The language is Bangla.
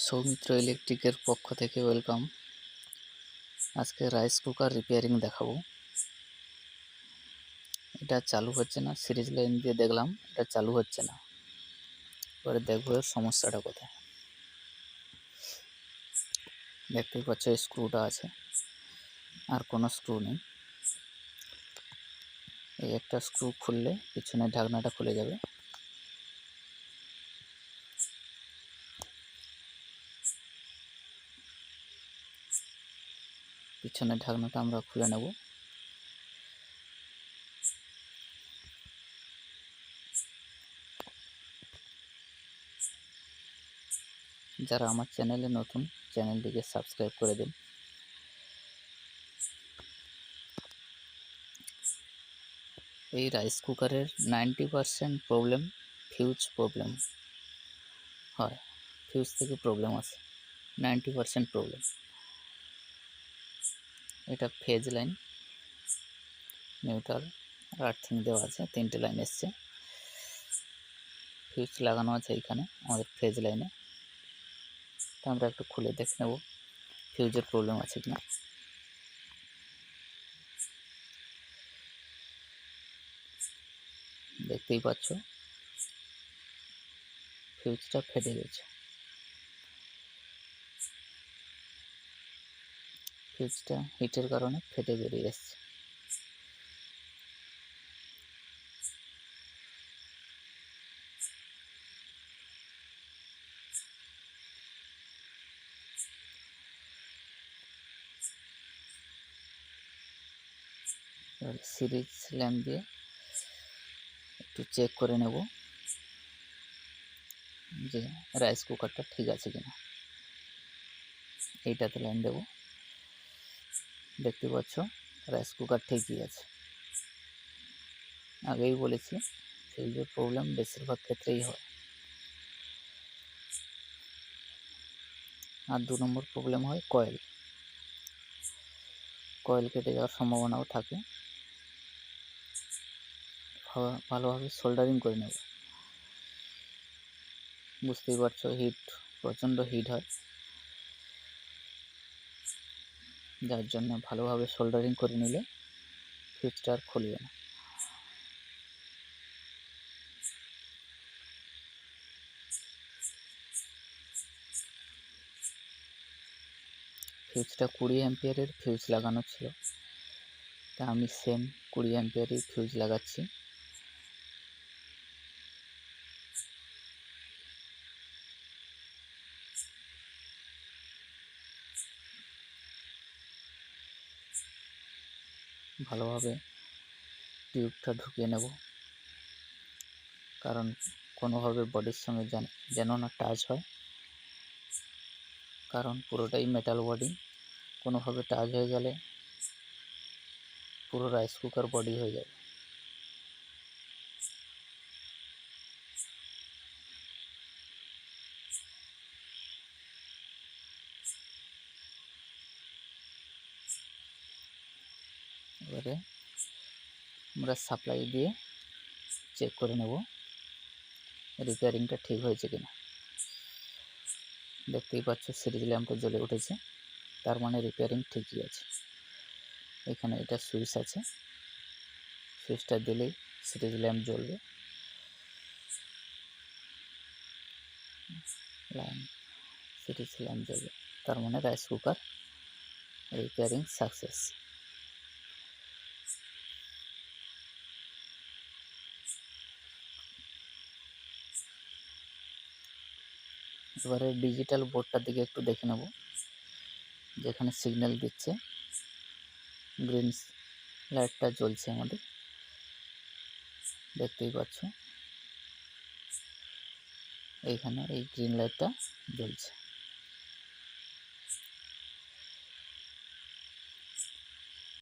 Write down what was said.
সৌমিত্র ইলেকট্রিকের পক্ষ থেকে ওয়েলকাম। আজকে রাইস কুকার রিপেয়ারিং দেখাবো। এটা চালু হচ্ছে না, সিরিজ লাইন দিয়ে দেখলাম এটা চালু হচ্ছে না। এবারে দেখবো এর সমস্যাটা কোথায়। দেখতেই পাচ্ছ স্ক্রুটা আছে, আর কোনো স্ক্রু নেই। এই একটা স্ক্রু খুললে পিছনের ঢাকনাটা খুলে যাবে। পিছনের ঢাকনাটা আমরা খুলে নেব। যারা আমার চ্যানেলে নতুন, চ্যানেলটিকে সাবস্ক্রাইব করে দিন। এই রাইস কুকারের 90% প্রবলেম ফিউজ প্রবলেম হয়। ফিউজ থেকে প্রবলেম আছে, 90% প্রবলেম। এটা ফেজ লাইন, নিউট্রাল আর আর্থিং দেওয়া আছে, 3টে লাইন এসছে। ফিউজ লাগানো আছে এইখানে আমাদের ফেজ লাইনে। তো আমরা একটু খুলে দেখে নেব ফিউজের প্রবলেম আছে কিনা। দেখতেই পাচ্ছ ফিউজটা ফেটে গেছে। ফিউজটা হিটের কারণে ফেটে বেরিয়ে এসছে। সিরিজ ল্যাম্প দিয়ে একটু চেক করে নেব যে রাইস কুকারটা ঠিক আছে কিনা। এইটাতে লাইন দেব। দেখতে পাচ্ছ রাইস কুকার ঠিকই আছে। আগেই বলেছি ফিউজের প্রবলেম বেশিরভাগ ক্ষেত্রেই হয়। আর 2 নম্বর প্রবলেম হয় কয়েল কেটে যাওয়ার সম্ভাবনাও থাকে। ভালোভাবে সোল্ডারিং করে নেব। বুঝতেই পারছো প্রচণ্ড হিট হয়, যার জন্য ভালোভাবে সোল্ডারিং করে নিলে ফিউজটা আর খুলবে না। ফিউজটা 20 অ্যাম্পিয়ারের ফিউজ লাগানো ছিল, তা আমি সেম 20 অ্যাম্পিয়ারের ফিউজ লাগাচ্ছি। ভালোভাবে টিউবটা ঢুকিয়ে নেব, কারণ কোনোভাবে বডির সঙ্গে যেন না টাচ হয়, কারণ পুরোটাই মেটাল বডি। কোনোভাবে টাচ হয়ে গেলে পুরো রাইস কুকার বডি হয়ে যাবে। এবারে আমরা সাপ্লাই দিয়ে চেক করে নেব রিপেয়ারিংটা ঠিক হয়েছে কিনা। দেখতেই পাচ্ছ সিরিজ ল্যাম্পটা জ্বলে উঠেছে, তার মানে রিপেয়ারিং ঠিকই আছে। এখানে এটা সুইচ আছে, সুইচটা দিলেই সিরিজ ল্যাম্প জ্বলবে। সিরিজ ল্যাম্প জ্বলবে, তার মানে রাইস কুকার রিপেয়ারিং সাকসেস। এবারে ডিজিটাল বোর্ডটার দিকে একটু দেখে নেব, যেখানে সিগন্যাল দিচ্ছে গ্রিন লাইটটা জ্বলছে আমাদের। দেখতেই পাচ্ছ এইখানে এই গ্রিন লাইটটা জ্বলছে।